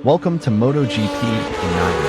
Welcome to MotoGP in 9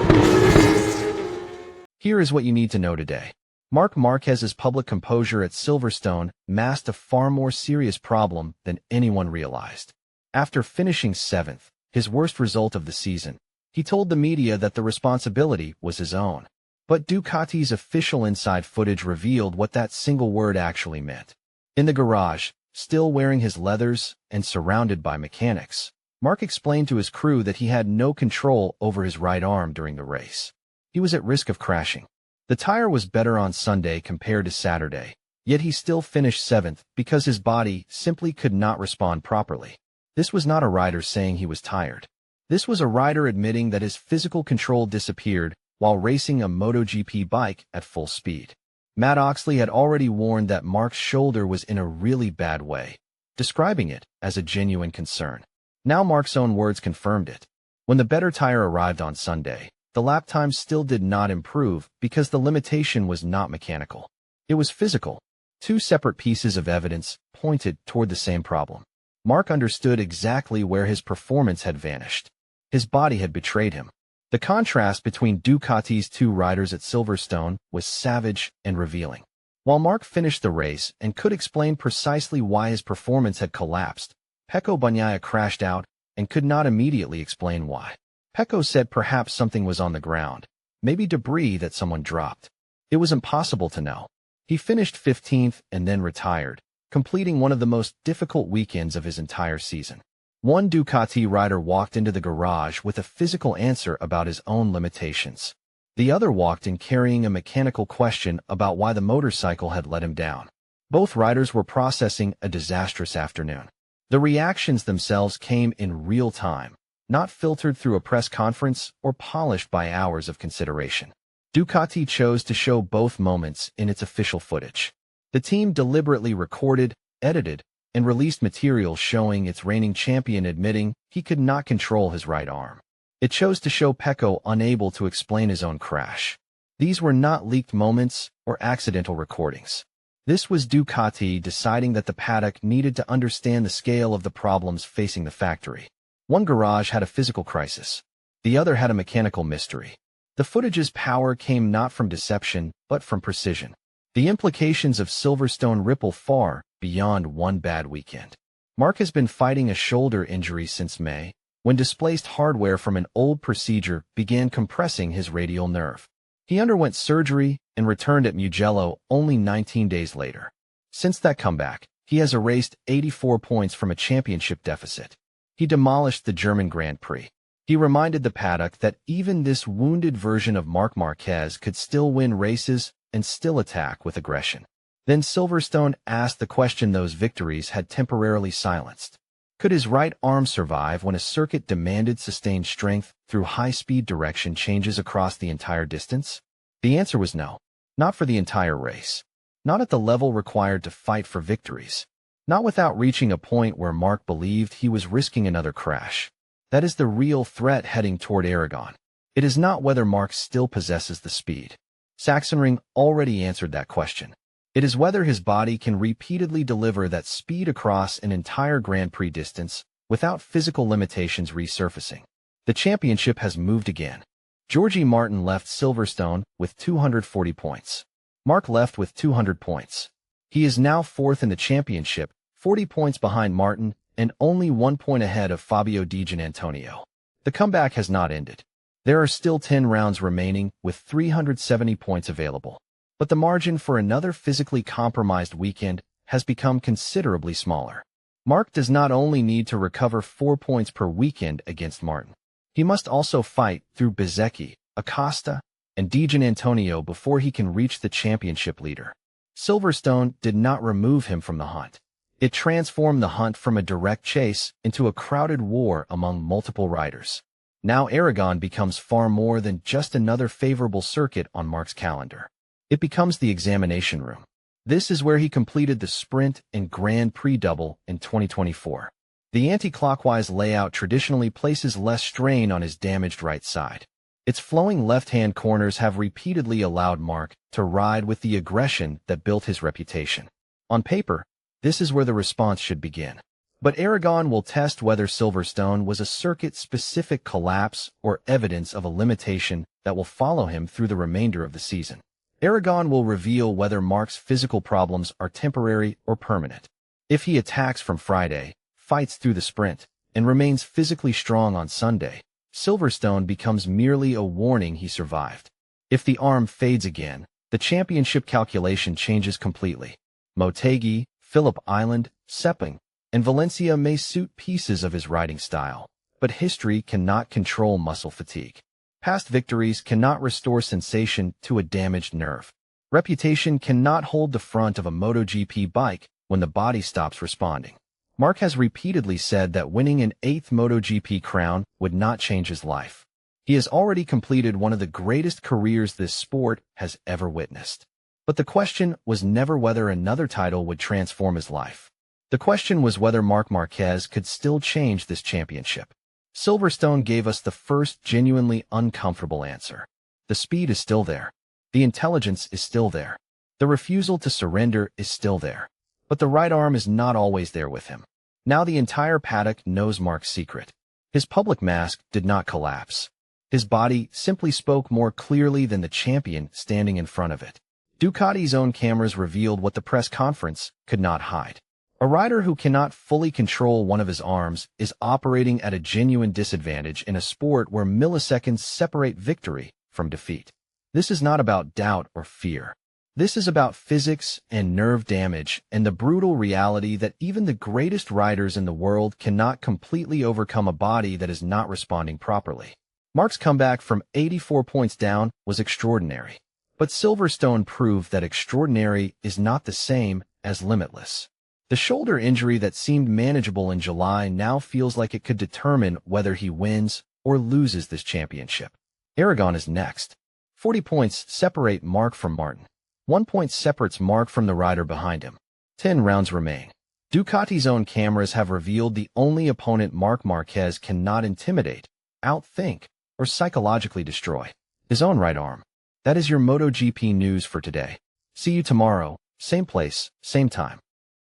minutes. Here is what you need to know today. Marc Marquez's public composure at Silverstone masked a far more serious problem than anyone realized. After finishing 7th, his worst result of the season, he told the media that the responsibility was his own. But Ducati's official inside footage revealed what that single word actually meant. In the garage, still wearing his leathers and surrounded by mechanics, Marc explained to his crew that he had no control over his right arm during the race. He was at risk of crashing. The tire was better on Sunday compared to Saturday, yet he still finished 7th because his body simply could not respond properly. This was not a rider saying he was tired. This was a rider admitting that his physical control disappeared while racing a MotoGP bike at full speed. Matt Oxley had already warned that Marc's shoulder was in a really bad way, describing it as a genuine concern. Now Marc's own words confirmed it. When the better tire arrived on Sunday, the lap time still did not improve because the limitation was not mechanical. It was physical. Two separate pieces of evidence pointed toward the same problem. Marc understood exactly where his performance had vanished. His body had betrayed him. The contrast between Ducati's two riders at Silverstone was savage and revealing. While Marc finished the race and could explain precisely why his performance had collapsed, Pecco Bagnaia crashed out and could not immediately explain why. Pecco said perhaps something was on the ground, maybe debris that someone dropped. It was impossible to know. He finished 15th and then retired, completing one of the most difficult weekends of his entire season. One Ducati rider walked into the garage with a physical answer about his own limitations. The other walked in carrying a mechanical question about why the motorcycle had let him down. Both riders were processing a disastrous afternoon. The reactions themselves came in real time, not filtered through a press conference or polished by hours of consideration. Ducati chose to show both moments in its official footage. The team deliberately recorded, edited, and released material showing its reigning champion admitting he could not control his right arm. It chose to show Pecco unable to explain his own crash. These were not leaked moments or accidental recordings. This was Ducati deciding that the paddock needed to understand the scale of the problems facing the factory. One garage had a physical crisis. The other had a mechanical mystery. The footage's power came not from deception, but from precision. The implications of Silverstone ripple far beyond one bad weekend. Marc has been fighting a shoulder injury since May, when displaced hardware from an old procedure began compressing his radial nerve. He underwent surgery and returned at Mugello only 19 days later. Since that comeback, he has erased 84 points from a championship deficit. He demolished the German Grand Prix. He reminded the paddock that even this wounded version of Marc Marquez could still win races and still attack with aggression. Then Silverstone asked the question those victories had temporarily silenced. Could his right arm survive when a circuit demanded sustained strength through high-speed direction changes across the entire distance? The answer was no. Not for the entire race. Not at the level required to fight for victories. Not without reaching a point where Marc believed he was risking another crash. That is the real threat heading toward Aragon. It is not whether Marc still possesses the speed. Sachsenring already answered that question. It is whether his body can repeatedly deliver that speed across an entire Grand Prix distance without physical limitations resurfacing. The championship has moved again. Georgie Martin left Silverstone with 240 points. Marc left with 200 points. He is now 4th in the championship, 40 points behind Martin and only 1 point ahead of Fabio Di Giannantonio. The comeback has not ended. There are still 10 rounds remaining with 370 points available. But the margin for another physically compromised weekend has become considerably smaller. Marc does not only need to recover 4 points per weekend against Martin. He must also fight through Bezzecchi, Acosta, and Di Giannantonio before he can reach the championship leader. Silverstone did not remove him from the hunt. It transformed the hunt from a direct chase into a crowded war among multiple riders. Now Aragon becomes far more than just another favorable circuit on Marc's calendar. It becomes the examination room. This is where he completed the Sprint and Grand Prix double in 2024. The anti-clockwise layout traditionally places less strain on his damaged right side. Its flowing left-hand corners have repeatedly allowed Marc to ride with the aggression that built his reputation. On paper, this is where the response should begin. But Aragon will test whether Silverstone was a circuit-specific collapse or evidence of a limitation that will follow him through the remainder of the season. Aragon will reveal whether Marc's physical problems are temporary or permanent. If he attacks from Friday, fights through the sprint, and remains physically strong on Sunday, Silverstone becomes merely a warning he survived. If the arm fades again, the championship calculation changes completely. Motegi, Phillip Island, Sepang, and Valencia may suit pieces of his riding style, but history cannot control muscle fatigue. Past victories cannot restore sensation to a damaged nerve. Reputation cannot hold the front of a MotoGP bike when the body stops responding. Marc has repeatedly said that winning an 8th MotoGP crown would not change his life. He has already completed one of the greatest careers this sport has ever witnessed. But the question was never whether another title would transform his life. The question was whether Marc Marquez could still change this championship. Silverstone gave us the first genuinely uncomfortable answer. The speed is still there. The intelligence is still there. The refusal to surrender is still there. But the right arm is not always there with him. Now the entire paddock knows Marc's secret. His public mask did not collapse. His body simply spoke more clearly than the champion standing in front of it. Ducati's own cameras revealed what the press conference could not hide. A rider who cannot fully control one of his arms is operating at a genuine disadvantage in a sport where milliseconds separate victory from defeat. This is not about doubt or fear. This is about physics and nerve damage and the brutal reality that even the greatest riders in the world cannot completely overcome a body that is not responding properly. Marc's comeback from 84 points down was extraordinary. But Silverstone proved that extraordinary is not the same as limitless. The shoulder injury that seemed manageable in July now feels like it could determine whether he wins or loses this championship. Aragon is next. 40 points separate Marc from Martin. 1 point separates Marc from the rider behind him. 10 rounds remain. Ducati's own cameras have revealed the only opponent Marc Marquez cannot intimidate, outthink, or psychologically destroy: his own right arm. That is your MotoGP news for today. See you tomorrow, same place, same time.